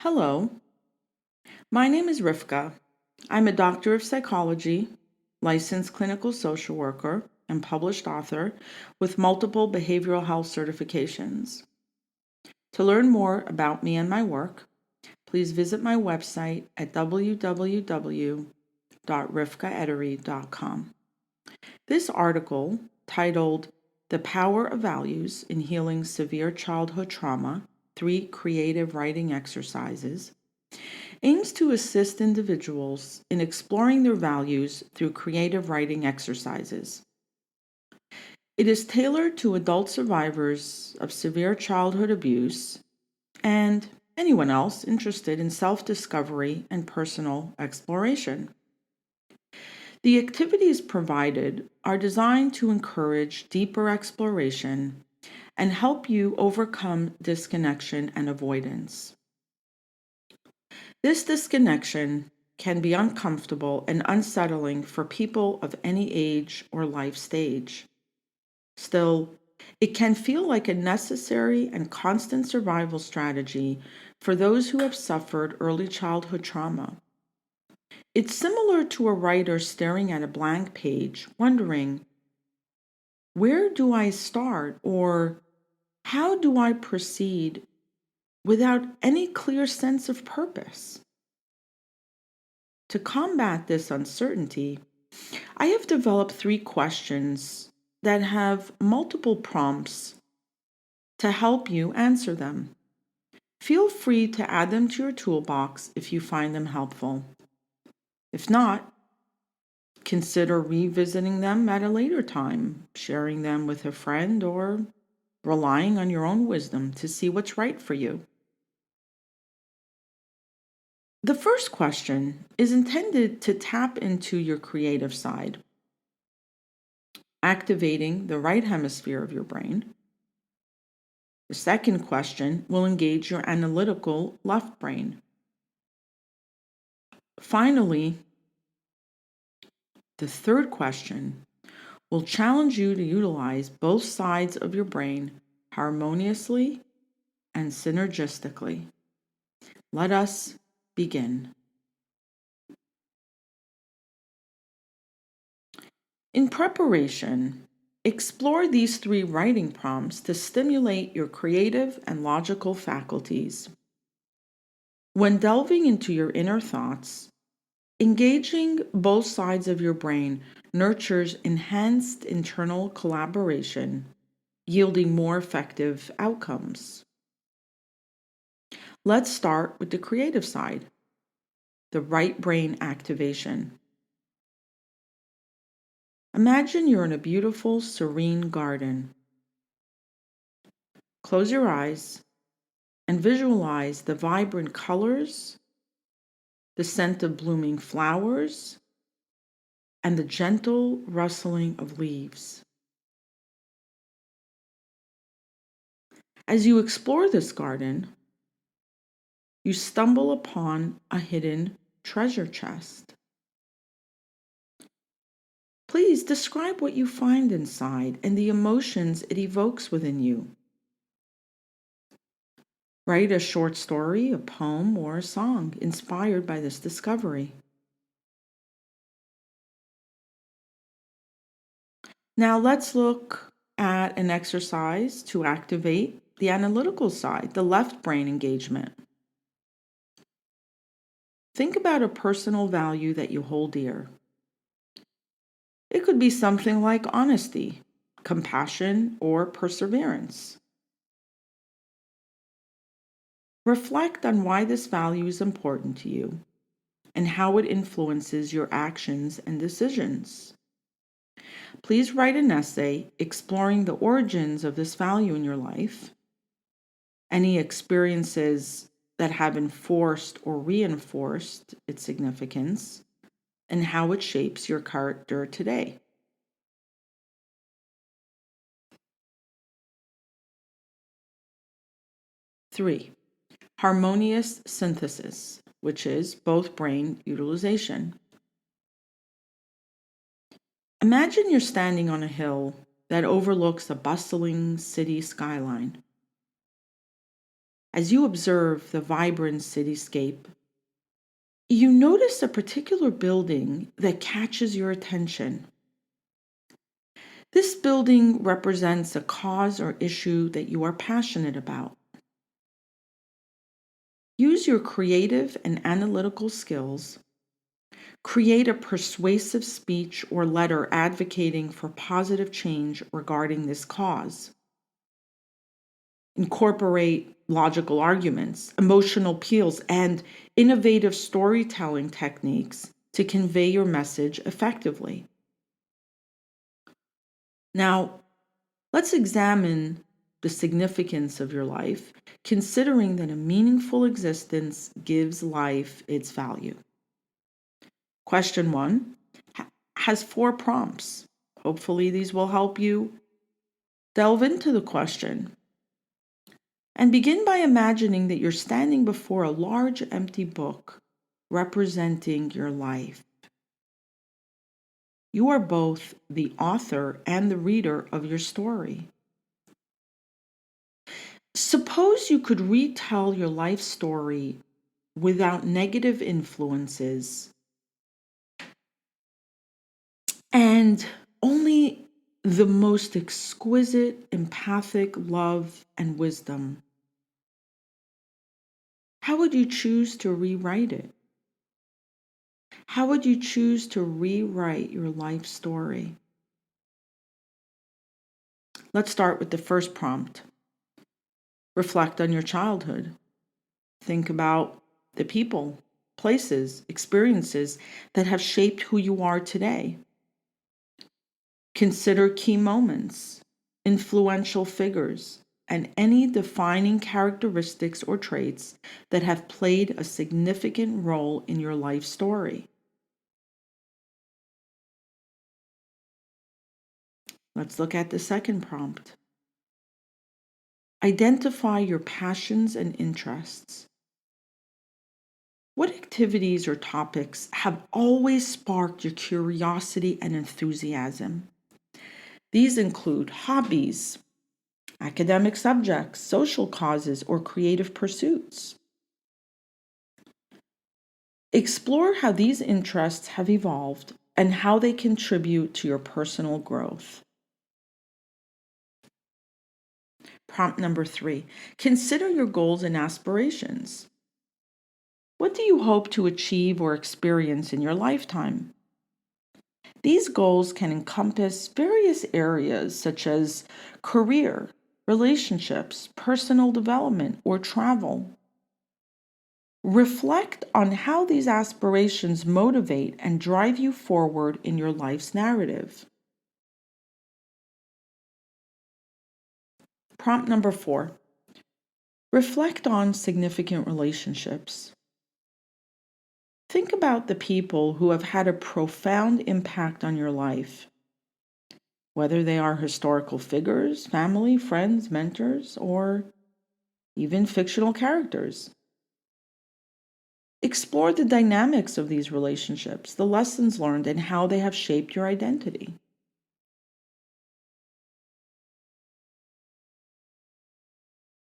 Hello, my name is Rivka. I'm a doctor of psychology, licensed clinical social worker, and published author with multiple behavioral health certifications. To learn more about me and my work, please visit my website at www.rivkaedery.com. This article, titled "The Power of Values in Healing Severe Childhood Trauma: 3 Creative Writing Exercises," aims to assist individuals in exploring their values through creative writing exercises. It is tailored to adult survivors of severe childhood abuse and anyone else interested in self-discovery and personal exploration. The activities provided are designed to encourage deeper exploration and help you overcome disconnection and avoidance. This disconnection can be uncomfortable and unsettling for people of any age or life stage. Still, it can feel like a necessary and constant survival strategy for those who have suffered early childhood trauma. It's similar to a writer staring at a blank page, wondering, where do I start, or how do I proceed, without any clear sense of purpose? To combat this uncertainty, I have developed 3 questions that have multiple prompts to help you answer them. Feel free to add them to your toolbox if you find them helpful. If not, consider revisiting them at a later time, sharing them with a friend, or relying on your own wisdom to see what's right for you. The first question is intended to tap into your creative side, activating the right hemisphere of your brain. The second question will engage your analytical left brain. Finally, the third question will challenge you to utilize both sides of your brain harmoniously and synergistically. Let us begin. In preparation, explore these 3 writing prompts to stimulate your creative and logical faculties. When delving into your inner thoughts, engaging both sides of your brain nurtures enhanced internal collaboration, yielding more effective outcomes. Let's start with the creative side, the right brain activation. Imagine you're in a beautiful, serene garden. Close your eyes and visualize the vibrant colors, the scent of blooming flowers, and the gentle rustling of leaves. As you explore this garden, you stumble upon a hidden treasure chest. Please describe what you find inside and the emotions it evokes within you. Write a short story, a poem, or a song inspired by this discovery. Now let's look at an exercise to activate the analytical side, the left brain engagement. Think about a personal value that you hold dear. It could be something like honesty, compassion, or perseverance. Reflect on why this value is important to you and how it influences your actions and decisions. Please write an essay exploring the origins of this value in your life, any experiences that have enforced or reinforced its significance, and how it shapes your character today. Three, harmonious synthesis, which is both brain utilization. Imagine you're standing on a hill that overlooks a bustling city skyline. As you observe the vibrant cityscape, you notice a particular building that catches your attention. This building represents a cause or issue that you are passionate about. Use your creative and analytical skills. Create a persuasive speech or letter advocating for positive change regarding this cause. Incorporate logical arguments, emotional appeals, and innovative storytelling techniques to convey your message effectively. Now, let's examine the significance of your life, considering that a meaningful existence gives life its value. Question 1 has 4 prompts. Hopefully, these will help you delve into the question. And begin by imagining that you're standing before a large empty book representing your life. You are both the author and the reader of your story. Suppose you could retell your life story without negative influences and only the most exquisite, empathic love and wisdom. How would you choose to rewrite it? How would you choose to rewrite your life story? Let's start with the first prompt. Reflect on your childhood. Think about the people, places, experiences that have shaped who you are today. Consider key moments, influential figures, and any defining characteristics or traits that have played a significant role in your life story. Let's look at the second prompt. Identify your passions and interests. What activities or topics have always sparked your curiosity and enthusiasm? These include hobbies, academic subjects, social causes, or creative pursuits. Explore how these interests have evolved and how they contribute to your personal growth. Prompt number 3. Consider your goals and aspirations. What do you hope to achieve or experience in your lifetime? These goals can encompass various areas such as career, relationships, personal development, or travel. Reflect on how these aspirations motivate and drive you forward in your life's narrative. Prompt number 4. Reflect on significant relationships. Think about the people who have had a profound impact on your life, whether they are historical figures, family, friends, mentors, or even fictional characters. Explore the dynamics of these relationships, the lessons learned, and how they have shaped your identity.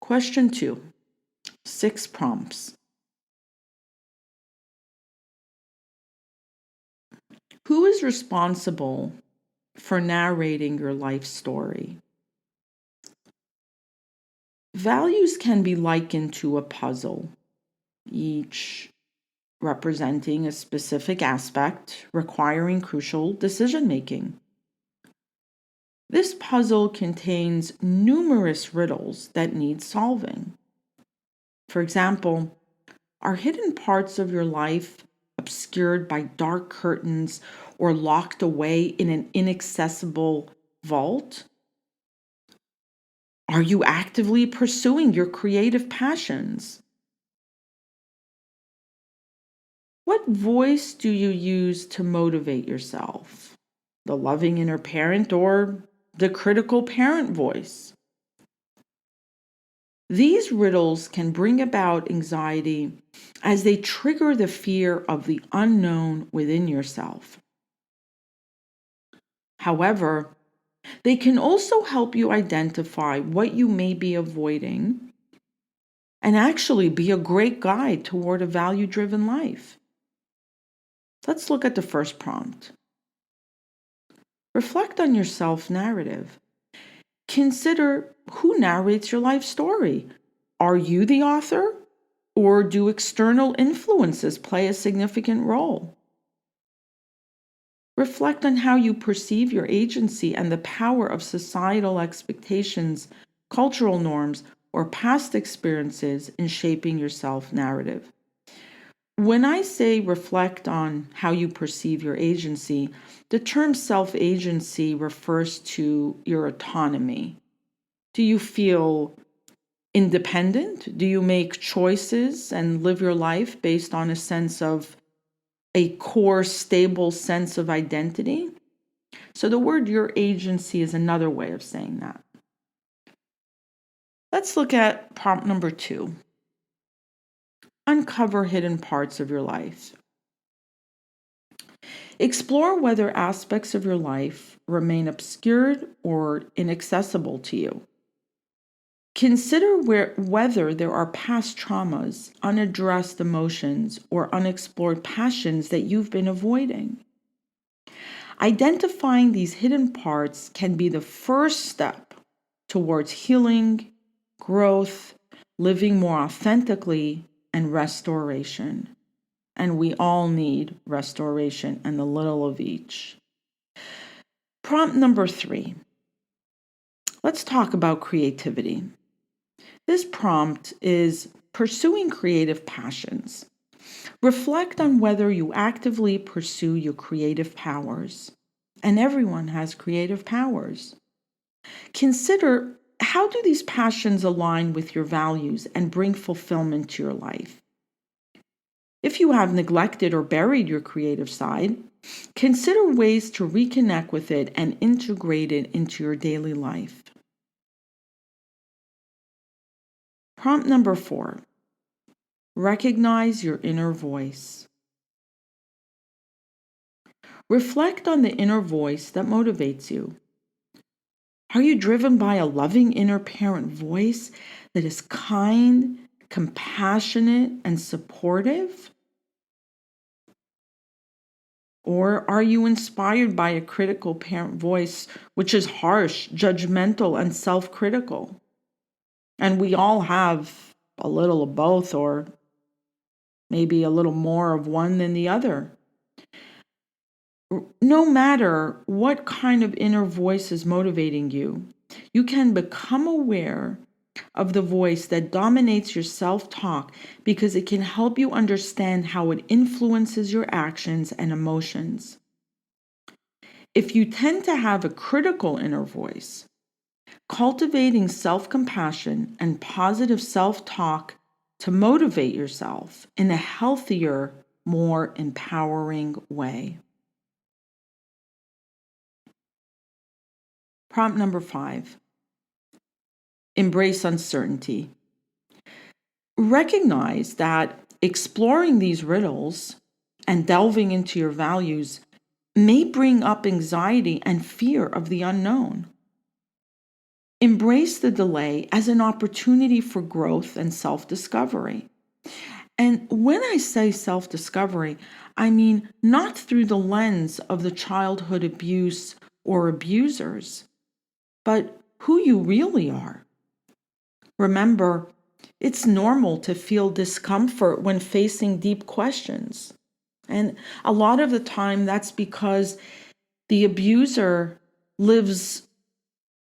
Question 2. 6 prompts. Who is responsible for narrating your life story? Values can be likened to a puzzle, each representing a specific aspect requiring crucial decision-making. This puzzle contains numerous riddles that need solving. For example, are hidden parts of your life obscured by dark curtains or locked away in an inaccessible vault? Are you actively pursuing your creative passions? What voice do you use to motivate yourself? The loving inner parent or the critical parent voice? These riddles can bring about anxiety as they trigger the fear of the unknown within yourself. However, they can also help you identify what you may be avoiding and actually be a great guide toward a value-driven life. Let's look at the first prompt. Reflect on your self-narrative. Consider who narrates your life story. Are you the author, or do external influences play a significant role? Reflect on how you perceive your agency and the power of societal expectations, cultural norms, or past experiences in shaping your self-narrative. When I say reflect on how you perceive your agency, the term self-agency refers to your autonomy. Do you feel independent? Do you make choices and live your life based on a sense of a core, stable sense of identity? So the word your agency is another way of saying that. Let's look at prompt number 2. Uncover hidden parts of your life. Explore whether aspects of your life remain obscured or inaccessible to you. Consider whether there are past traumas, unaddressed emotions, or unexplored passions that you've been avoiding. Identifying these hidden parts can be the first step towards healing, growth, living more authentically, and restoration. And we all need restoration and a little of each. Prompt number 3. Let's talk about creativity. This prompt is pursuing creative passions. Reflect on whether you actively pursue your creative powers. And everyone has creative powers. Consider, how do these passions align with your values and bring fulfillment to your life? If you have neglected or buried your creative side, consider ways to reconnect with it and integrate it into your daily life. Prompt number 4. Recognize your inner voice. Reflect on the inner voice that motivates you. Are you driven by a loving inner parent voice that is kind, compassionate, and supportive? Or are you inspired by a critical parent voice, which is harsh, judgmental, and self-critical? And we all have a little of both, or maybe a little more of one than the other. No matter what kind of inner voice is motivating you, you can become aware of the voice that dominates your self-talk because it can help you understand how it influences your actions and emotions. If you tend to have a critical inner voice, cultivating self-compassion and positive self-talk to motivate yourself in a healthier, more empowering way. Prompt number 5. Embrace uncertainty. Recognize that exploring these riddles and delving into your values may bring up anxiety and fear of the unknown. Embrace the delay as an opportunity for growth and self-discovery. And when I say self-discovery, I mean not through the lens of the childhood abuse or abusers, but who you really are. Remember, it's normal to feel discomfort when facing deep questions. And a lot of the time, that's because the abuser lives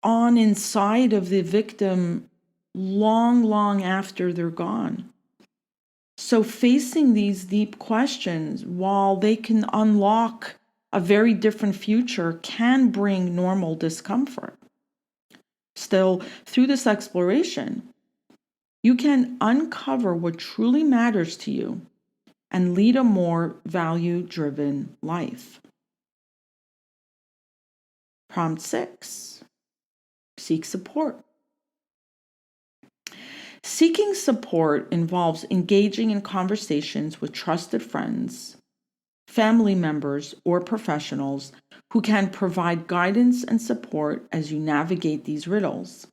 on inside of the victim long, long after they're gone. So facing these deep questions, while they can unlock a very different future, can bring normal discomfort. Still, through this exploration, you can uncover what truly matters to you and lead a more value-driven life. Prompt 6. Seek support. Seeking support involves engaging in conversations with trusted friends, family members, or professionals who can provide guidance and support as you navigate these riddles.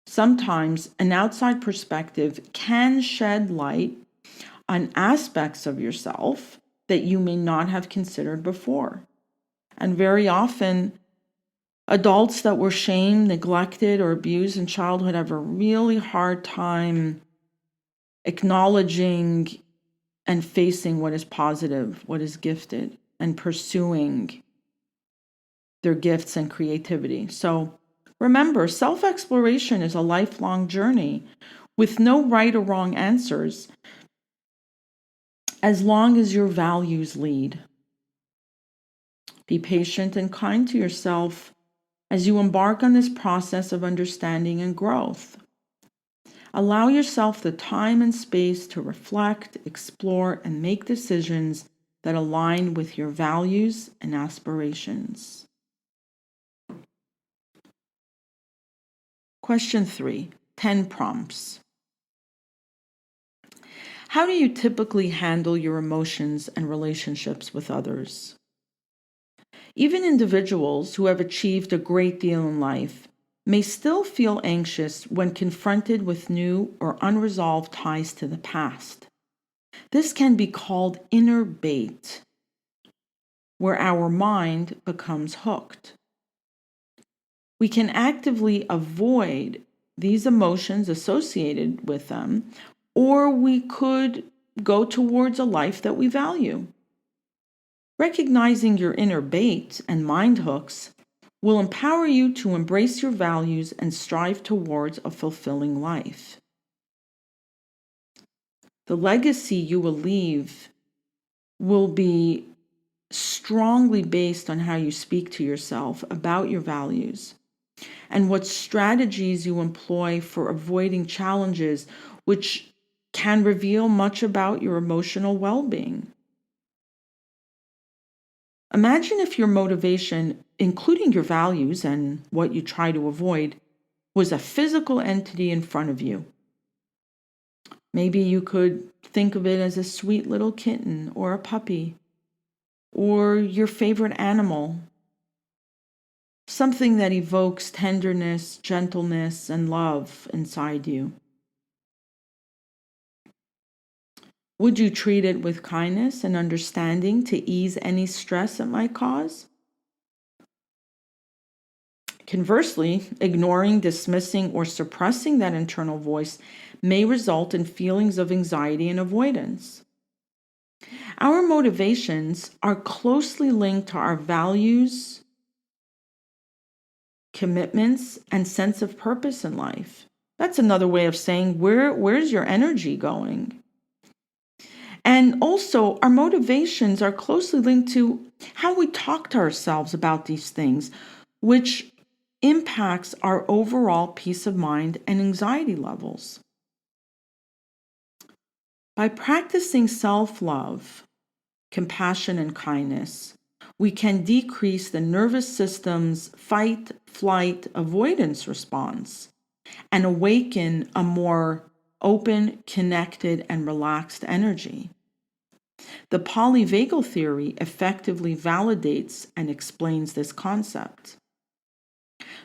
Sometimes an outside perspective can shed light on aspects of yourself that you may not have considered before. And very often, adults that were shamed, neglected, or abused in childhood have a really hard time acknowledging and facing what is positive, what is gifted, and pursuing their gifts and creativity. So remember, self-exploration is a lifelong journey with no right or wrong answers, as long as your values lead. Be patient and kind to yourself as you embark on this process of understanding and growth. Allow yourself the time and space to reflect, explore, and make decisions that align with your values and aspirations. Question 3, 10 prompts. How do you typically handle your emotions and relationships with others? Even individuals who have achieved a great deal in life may still feel anxious when confronted with new or unresolved ties to the past. This can be called inner bait, where our mind becomes hooked. We can actively avoid these emotions associated with them, or we could go towards a life that we value. Recognizing your inner bait and mind hooks will empower you to embrace your values and strive towards a fulfilling life. The legacy you will leave will be strongly based on how you speak to yourself about your values and what strategies you employ for avoiding challenges, which can reveal much about your emotional well-being. Imagine if your motivation, including your values and what you try to avoid, was a physical entity in front of you. Maybe you could think of it as a sweet little kitten or a puppy or your favorite animal, something that evokes tenderness, gentleness, and love inside you. Would you treat it with kindness and understanding to ease any stress it might cause? Conversely, ignoring, dismissing, or suppressing that internal voice may result in feelings of anxiety and avoidance. Our motivations are closely linked to our values, commitments, and sense of purpose in life. That's another way of saying where's your energy going? And also, our motivations are closely linked to how we talk to ourselves about these things, which impacts our overall peace of mind and anxiety levels. By practicing self-love, compassion, and kindness, we can decrease the nervous system's fight, flight, avoidance response and awaken a more open, connected, and relaxed energy. The polyvagal theory effectively validates and explains this concept.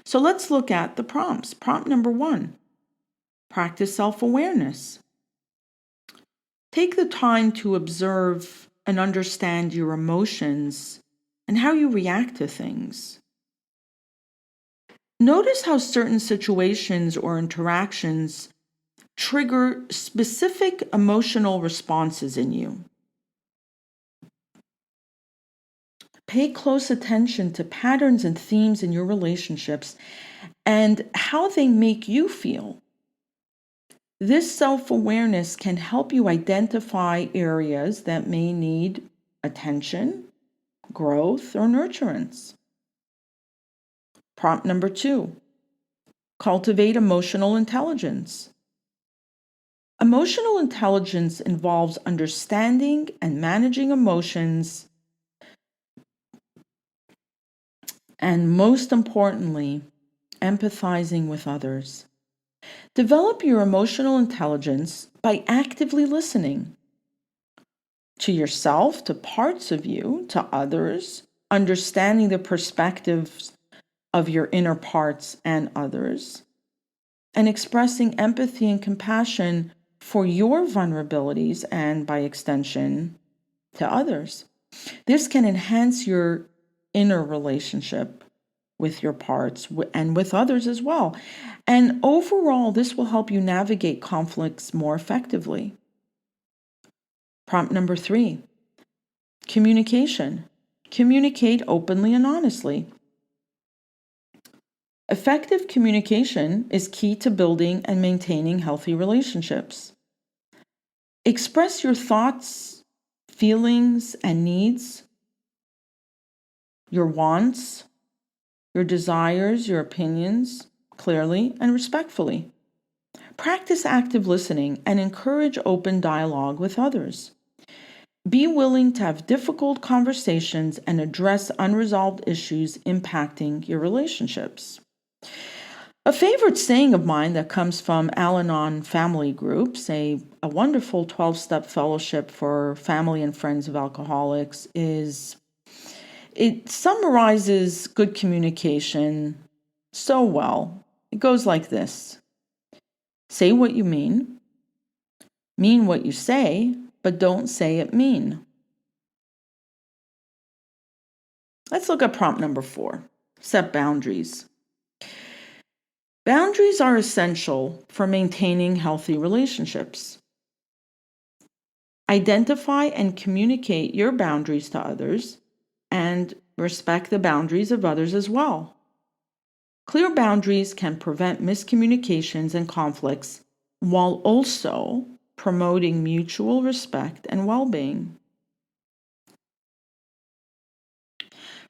So let's look at the prompts. Prompt number 1, practice self-awareness. Take the time to observe and understand your emotions and how you react to things. Notice how certain situations or interactions trigger specific emotional responses in you. Pay close attention to patterns and themes in your relationships and how they make you feel. This self-awareness can help you identify areas that may need attention, growth, or nurturance. Prompt number 2, cultivate emotional intelligence. Emotional intelligence involves understanding and managing emotions, and most importantly, empathizing with others. Develop your emotional intelligence by actively listening to yourself, to parts of you, to others, understanding the perspectives of your inner parts and others, and expressing empathy and compassion for your vulnerabilities and, by extension, to others. This can enhance your inner relationship with your parts and with others as well. And overall, this will help you navigate conflicts more effectively. Prompt number 3, communication. Communicate openly and honestly. Effective communication is key to building and maintaining healthy relationships. Express your thoughts, feelings, and needs, your wants, your desires, your opinions, clearly and respectfully. Practice active listening and encourage open dialogue with others. Be willing to have difficult conversations and address unresolved issues impacting your relationships. A favorite saying of mine that comes from Al-Anon Family Groups, a wonderful 12-step fellowship for family and friends of alcoholics, it summarizes good communication so well. It goes like this: say what you mean what you say, but don't say it mean. Let's look at prompt number 4, set boundaries. Boundaries are essential for maintaining healthy relationships. Identify and communicate your boundaries to others and respect the boundaries of others as well. Clear boundaries can prevent miscommunications and conflicts while also promoting mutual respect and well-being.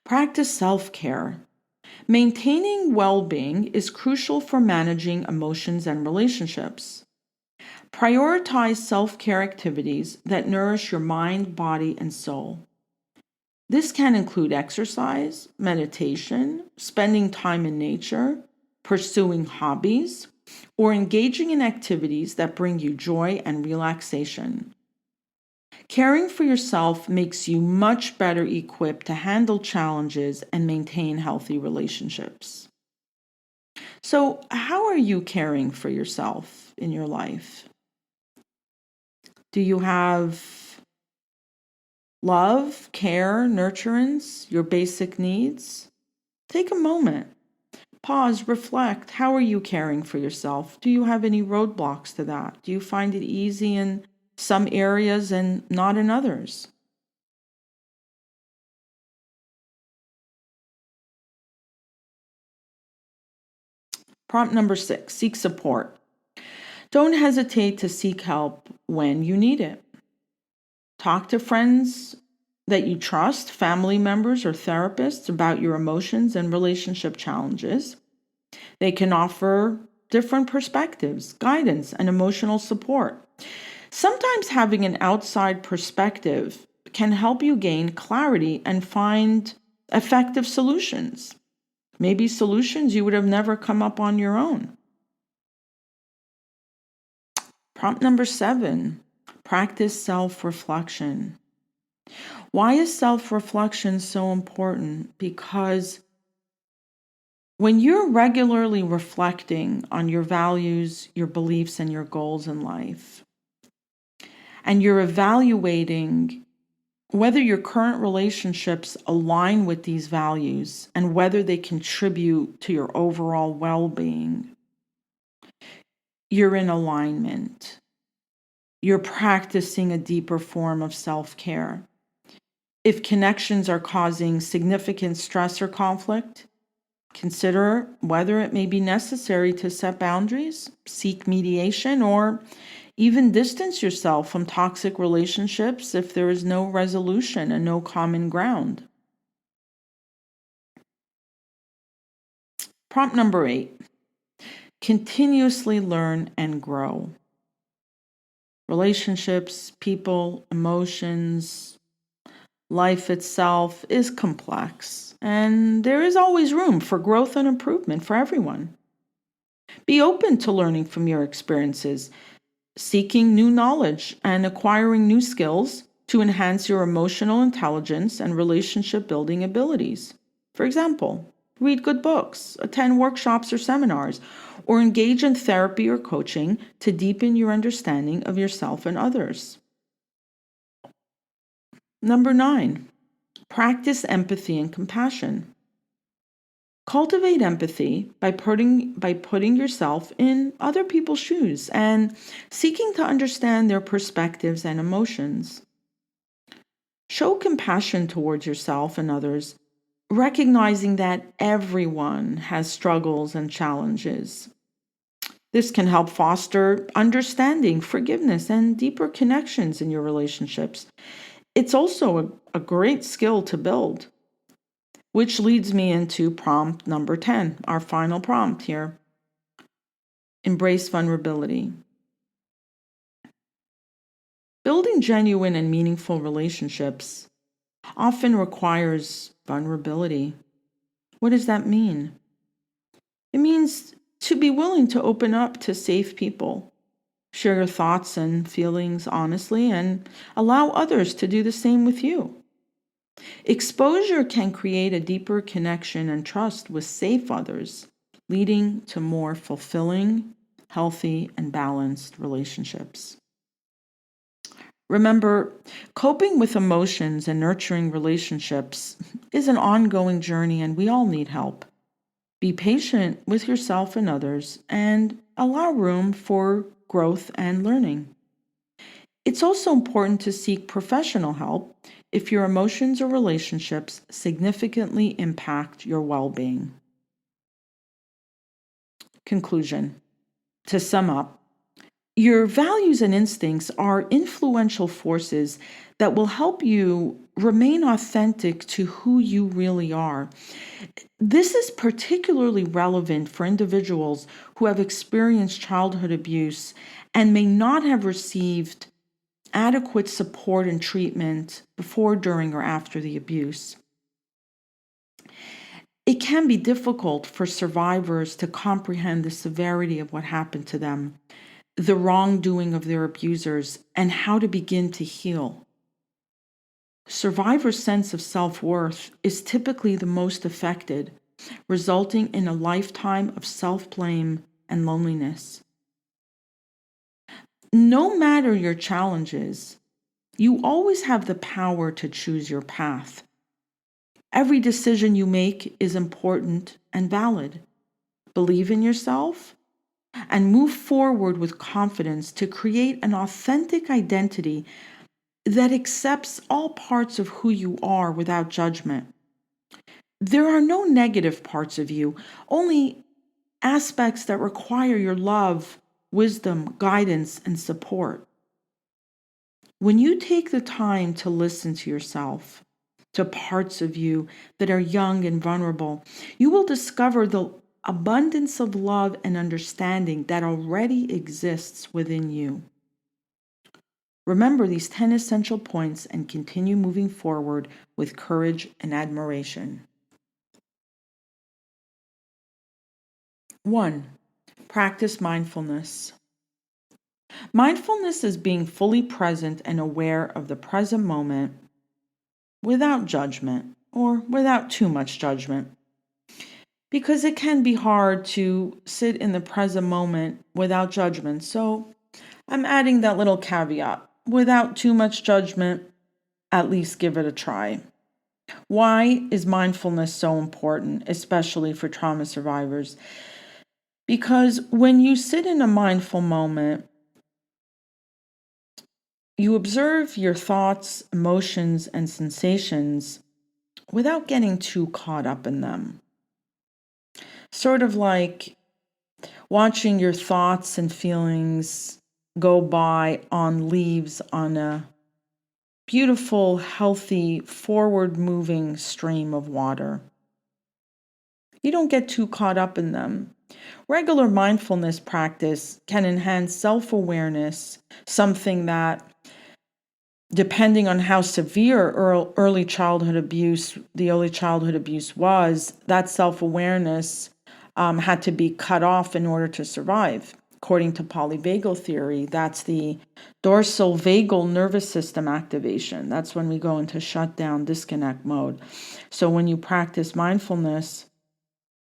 Practice self-care. Maintaining well-being is crucial for managing emotions and relationships. Prioritize self-care activities that nourish your mind, body, and soul. This can include exercise, meditation, spending time in nature, pursuing hobbies, or engaging in activities that bring you joy and relaxation. Caring for yourself makes you much better equipped to handle challenges and maintain healthy relationships. So, how are you caring for yourself in your life? Do you have love, care, nurturance, your basic needs? Take a moment. Pause, reflect. How are you caring for yourself? Do you have any roadblocks to that? Do you find it easy in some areas and not in others? Prompt number 6, seek support. Don't hesitate to seek help when you need it. Talk to friends that you trust, family members, or therapists about your emotions and relationship challenges. They can offer different perspectives, guidance, and emotional support. Sometimes having an outside perspective can help you gain clarity and find effective solutions. Maybe solutions you would have never come up on your own. Prompt number 7, practice self-reflection. Why is self-reflection so important? Because when you're regularly reflecting on your values, your beliefs, and your goals in life, and you're evaluating whether your current relationships align with these values and whether they contribute to your overall well-being, you're in alignment. You're practicing a deeper form of self-care. If connections are causing significant stress or conflict, consider whether it may be necessary to set boundaries, seek mediation, or even distance yourself from toxic relationships if there is no resolution and no common ground. Prompt number 8, continuously learn and grow. Relationships, people, emotions, life itself is complex, and there is always room for growth and improvement for everyone. Be open to learning from your experiences, seeking new knowledge, and acquiring new skills to enhance your emotional intelligence and relationship building abilities. For example, Read good books, attend workshops or seminars, or engage in therapy or coaching to deepen your understanding of yourself and others. Number 9, practice empathy and compassion. Cultivate empathy by putting yourself in other people's shoes and seeking to understand their perspectives and emotions. Show compassion towards yourself and others, recognizing that everyone has struggles and challenges. This can help foster understanding, forgiveness, and deeper connections in your relationships. It's also a great skill to build, which leads me into prompt number 10, our final prompt here. Embrace vulnerability. Building genuine and meaningful relationships often requires vulnerability. What does that mean? It means to be willing to open up to safe people, share your thoughts and feelings honestly, and allow others to do the same with you. Exposure can create a deeper connection and trust with safe others, leading to more fulfilling, healthy, and balanced relationships. Remember, coping with emotions and nurturing relationships is an ongoing journey, and we all need help. Be patient with yourself and others, and allow room for growth and learning. It's also important to seek professional help if your emotions or relationships significantly impact your well-being. Conclusion. To sum up, your values and instincts are influential forces that will help you remain authentic to who you really are. This is particularly relevant for individuals who have experienced childhood abuse and may not have received adequate support and treatment before, during, or after the abuse. It can be difficult for survivors to comprehend the severity of what happened to them, the wrongdoing of their abusers, and how to begin to heal. Survivors' sense of self-worth is typically the most affected, resulting in a lifetime of self-blame and loneliness. No matter your challenges, you always have the power to choose your path. Every decision you make is important and valid. Believe in yourself and move forward with confidence to create an authentic identity that accepts all parts of who you are without judgment. There are no negative parts of you, only aspects that require your love, wisdom, guidance, and support. When you take the time to listen to yourself, to parts of you that are young and vulnerable, you will discover the abundance of love and understanding that already exists within you. Remember these 10 essential points and continue moving forward with courage and admiration. 1. Practice mindfulness. Mindfulness is being fully present and aware of the present moment without judgment or without too much judgment. Because it can be hard to sit in the present moment without judgment. So I'm adding that little caveat. Without too much judgment, at least give it a try. Why is mindfulness so important, especially for trauma survivors? Because when you sit in a mindful moment, you observe your thoughts, emotions, and sensations without getting too caught up in them. Sort of like watching your thoughts and feelings go by on leaves on a beautiful, healthy, forward-moving stream of water. You don't get too caught up in them. Regular mindfulness practice can enhance self-awareness, something that, depending on how severe early childhood abuse was, that self-awareness had to be cut off in order to survive. According to polyvagal theory, that's the dorsal vagal nervous system activation. That's when we go into shutdown, disconnect mode. So when you practice mindfulness,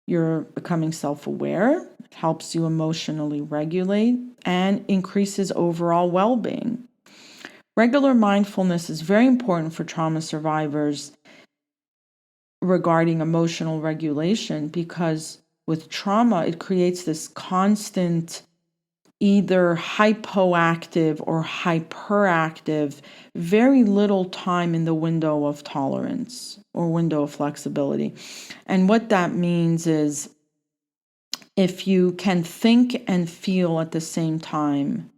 You're becoming self-aware. It helps you emotionally regulate and increases overall well-being. Regular mindfulness is very important for trauma survivors regarding emotional regulation, because with trauma, it creates this constant either hypoactive or hyperactive, very little time in the window of tolerance or window of flexibility. And what that means is if you can think and feel at the same time,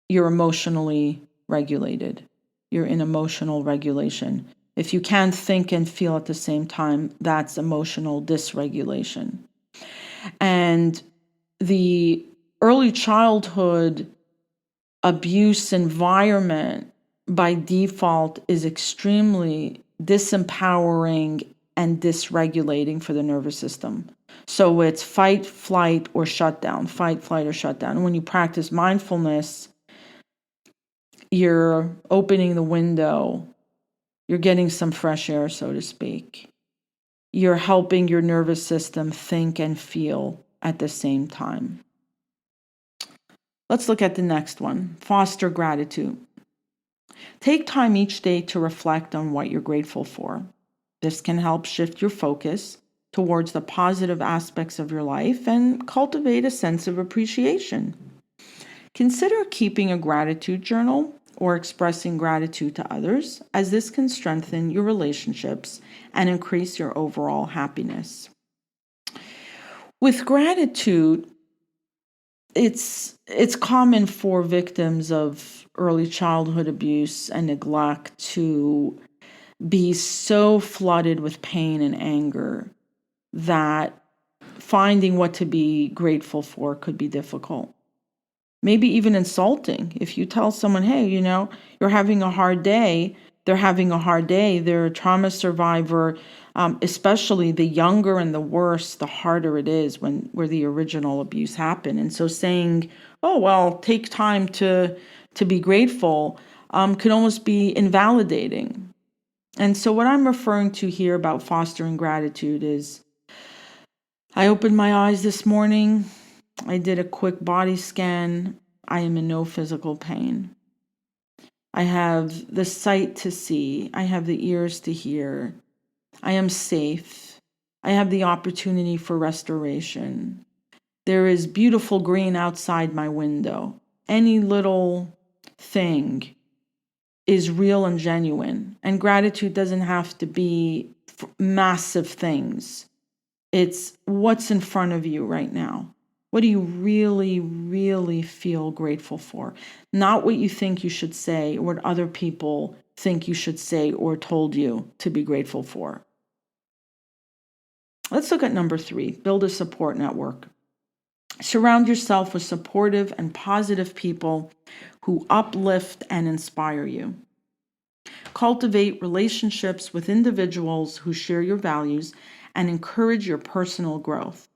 you're emotionally regulated. You're in emotional regulation. If you can't think and feel at the same time, that's emotional dysregulation. And the early childhood abuse environment by default is extremely disempowering and dysregulating for the nervous system. So it's fight, flight, or shutdown, fight, flight, or shutdown. When you practice mindfulness, you're opening the window, you're getting some fresh air, so to speak. You're helping your nervous system think and feel at the same time. Let's look at the next one. Foster gratitude. Take time each day to reflect on what you're grateful for. This can help shift your focus towards the positive aspects of your life and cultivate a sense of appreciation. Consider keeping a gratitude journal or expressing gratitude to others, as this can strengthen your relationships and increase your overall happiness. With gratitude, it's common for victims of early childhood abuse and neglect to be so flooded with pain and anger that finding what to be grateful for could be difficult. Maybe even insulting. If you tell someone, hey, you're having a hard day, they're having a hard day, they're a trauma survivor, especially the younger and the worse, the harder it is where the original abuse happened. And so saying, oh, well, take time to be grateful can almost be invalidating. And so what I'm referring to here about fostering gratitude is, I opened my eyes this morning, I did a quick body scan, I am in no physical pain. I have the sight to see, I have the ears to hear, I am safe, I have the opportunity for restoration. There is beautiful green outside my window. Any little thing is real and genuine. And gratitude doesn't have to be massive things. It's what's in front of you right now. What do you really, really feel grateful for? Not what you think you should say or what other people think you should say or told you to be grateful for. Let's look at number 3, build a support network. Surround yourself with supportive and positive people who uplift and inspire you. Cultivate relationships with individuals who share your values and encourage your personal growth.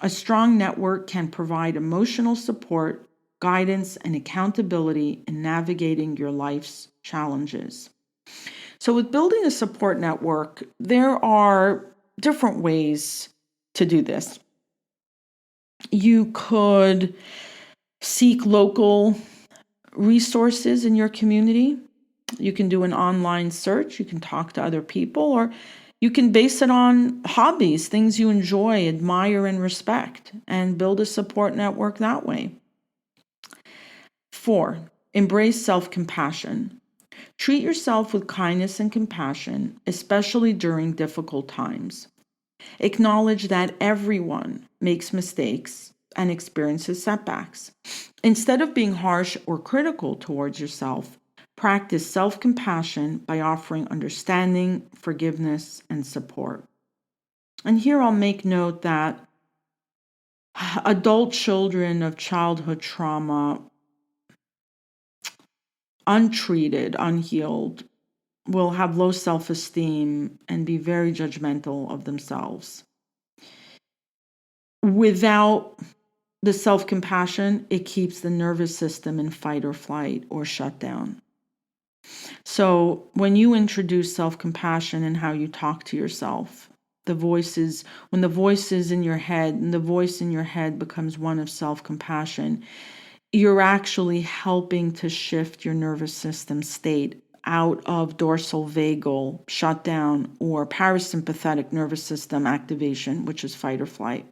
A strong network can provide emotional support, guidance, and accountability in navigating your life's challenges. So with building a support network, there are different ways to do this. You could seek local resources in your community. You can do an online search. You can talk to other people, or you can base it on hobbies, things you enjoy, admire, and respect, and build a support network that way. 4, embrace self-compassion. Treat yourself with kindness and compassion, especially during difficult times. Acknowledge that everyone makes mistakes and experiences setbacks. Instead of being harsh or critical towards yourself, practice self-compassion by offering understanding, forgiveness, and support. And here I'll make note that adult children of childhood trauma, untreated, unhealed, will have low self-esteem and be very judgmental of themselves. Without the self-compassion, it keeps the nervous system in fight or flight or shutdown. So when you introduce self-compassion in how you talk to yourself, when the voice is in your head and the voice in your head becomes one of self-compassion, you're actually helping to shift your nervous system state out of dorsal vagal shutdown or parasympathetic nervous system activation, which is fight or flight.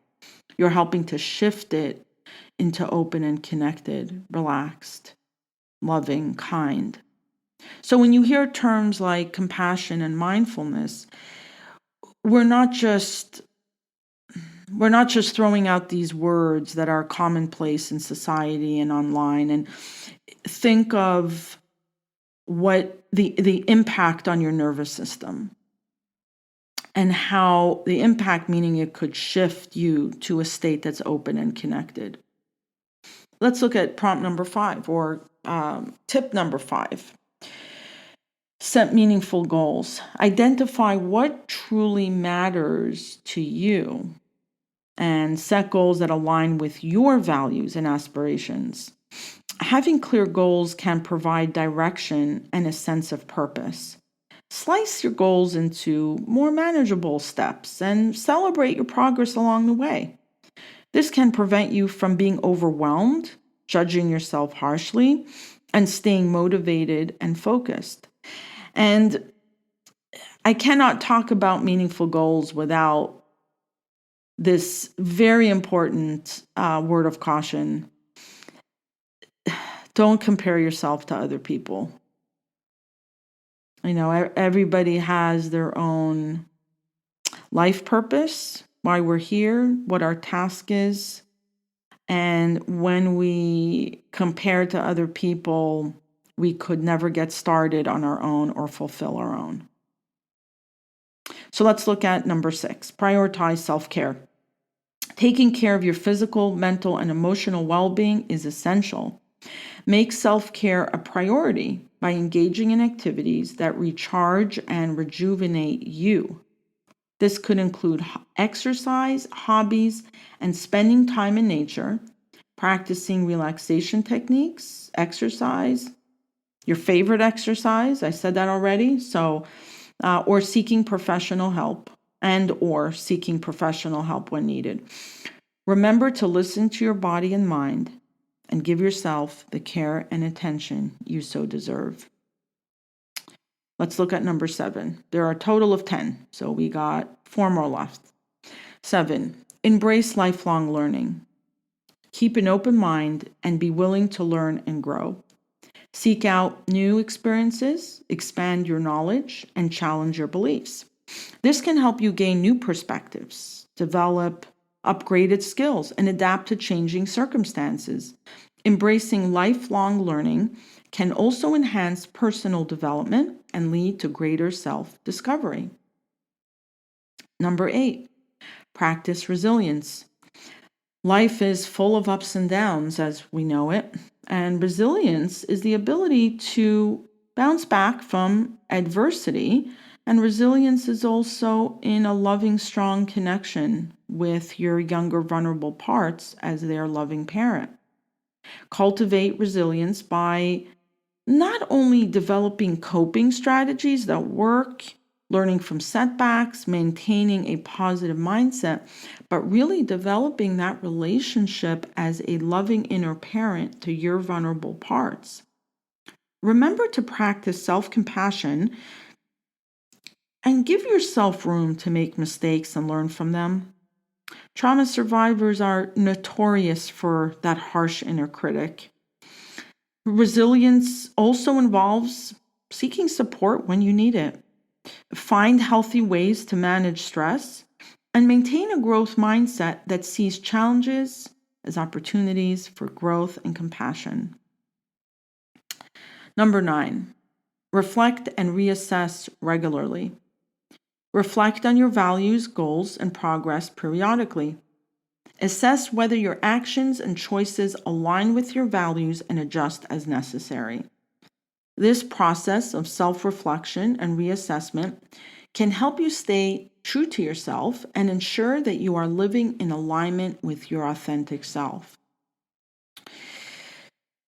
You're helping to shift it into open and connected, relaxed, loving, kind. So when you hear terms like compassion and mindfulness, we're not just throwing out these words that are commonplace in society and online. And think of what the impact on your nervous system, and how the impact, meaning it could shift you to a state that's open and connected. Let's look at prompt number 5, or tip number 5. Set meaningful goals. Identify what truly matters to you and set goals that align with your values and aspirations. Having clear goals can provide direction and a sense of purpose. Slice your goals into more manageable steps and celebrate your progress along the way. This can prevent you from being overwhelmed, judging yourself harshly, and staying motivated and focused. And I cannot talk about meaningful goals without this very important word of caution. Don't compare yourself to other people. You know, everybody has their own life purpose, why we're here, what our task is. And when we compare to other people, we could never get started on our own or fulfill our own. So let's look at number 6, prioritize self-care. Taking care of your physical, mental, and emotional well-being is essential. Make self-care a priority by engaging in activities that recharge and rejuvenate you. This could include exercise, hobbies, and spending time in nature, practicing relaxation techniques, exercise, your favorite exercise, I said that already, or seeking professional help when needed. Remember to listen to your body and mind and give yourself the care and attention you so deserve. Let's look at number 7. There are a total of 10, so we got 4 more left. 7, embrace lifelong learning. Keep an open mind and be willing to learn and grow. Seek out new experiences, expand your knowledge, and challenge your beliefs. This can help you gain new perspectives, develop upgraded skills, and adapt to changing circumstances. Embracing lifelong learning can also enhance personal development and lead to greater self-discovery. Number 8, practice resilience. Life is full of ups and downs as we know it, and resilience is the ability to bounce back from adversity, and resilience is also in a loving, strong connection with your younger vulnerable parts as their loving parent. Cultivate resilience by not only developing coping strategies that work, learning from setbacks, maintaining a positive mindset, but really developing that relationship as a loving inner parent to your vulnerable parts. Remember to practice self-compassion and give yourself room to make mistakes and learn from them. Trauma survivors are notorious for that harsh inner critic. Resilience also involves seeking support when you need it. Find healthy ways to manage stress and maintain a growth mindset that sees challenges as opportunities for growth and compassion. Number 9, reflect and reassess regularly. Reflect on your values, goals, and progress periodically. Assess whether your actions and choices align with your values and adjust as necessary. This process of self-reflection and reassessment can help you stay true to yourself and ensure that you are living in alignment with your authentic self.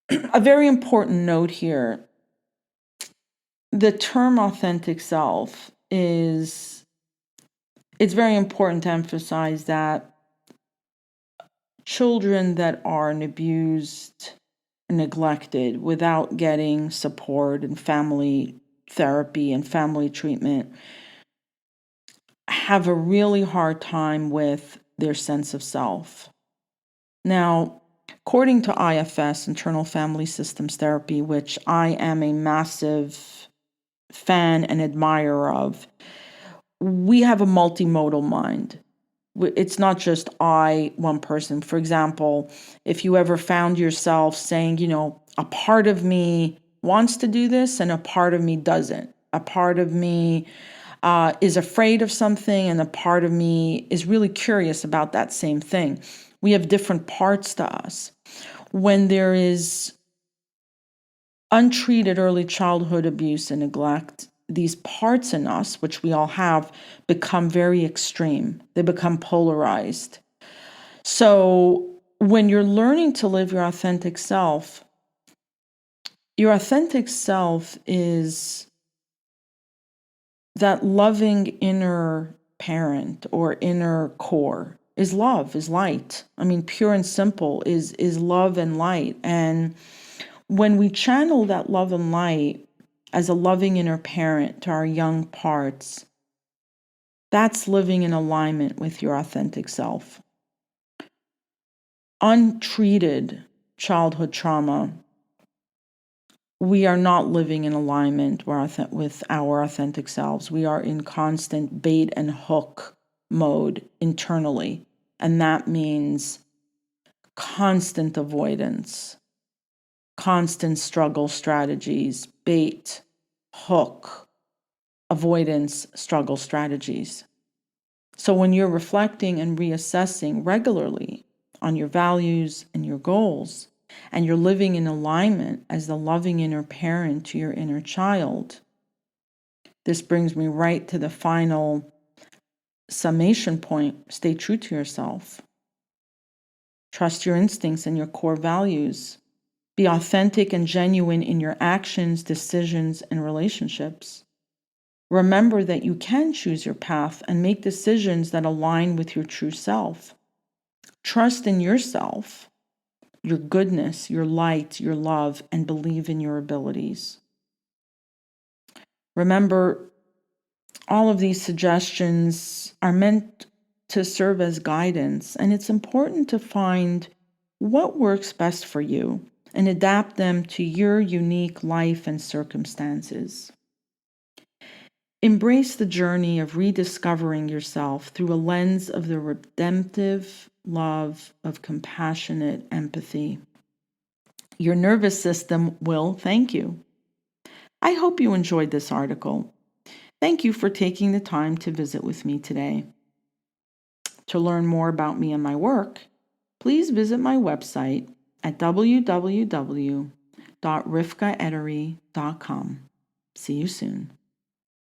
A very important note here, the term authentic self is it's very important to emphasize that children that are abused, neglected without getting support and family therapy and family treatment have a really hard time with their sense of self. Now, according to IFS, Internal Family Systems Therapy, which I am a massive fan and admirer of, we have a multimodal mind. It's not just one person. For example, if you ever found yourself saying, a part of me wants to do this and a part of me doesn't. A part of me is afraid of something and a part of me is really curious about that same thing. We have different parts to us. When there is untreated early childhood abuse and neglect, these parts in us, which we all have, become very extreme. They become polarized. So when you're learning to live your authentic self is that loving inner parent or inner core is love, is light. I mean, pure and simple is love and light. And when we channel that love and light as a loving inner parent to our young parts, that's living in alignment with your authentic self. Untreated childhood trauma, we are not living in alignment with our authentic selves. We are in constant bait and hook mode internally. And that means constant avoidance, constant struggle strategies, bait, hook, avoidance, struggle strategies. So when you're reflecting and reassessing regularly on your values and your goals, and you're living in alignment as the loving inner parent to your inner child, this brings me right to the final summation point. Stay true to yourself. Trust your instincts and your core values. Be authentic and genuine in your actions, decisions, and relationships. Remember that you can choose your path and make decisions that align with your true self. Trust in yourself, your goodness, your light, your love, and believe in your abilities. Remember, all of these suggestions are meant to serve as guidance, and it's important to find what works best for you and adapt them to your unique life and circumstances. Embrace the journey of rediscovering yourself through a lens of the redemptive love of compassionate empathy. Your nervous system will thank you. I hope you enjoyed this article. Thank you for taking the time to visit with me today. To learn more about me and my work, please visit my website at www.rivkaedery.com. See you soon.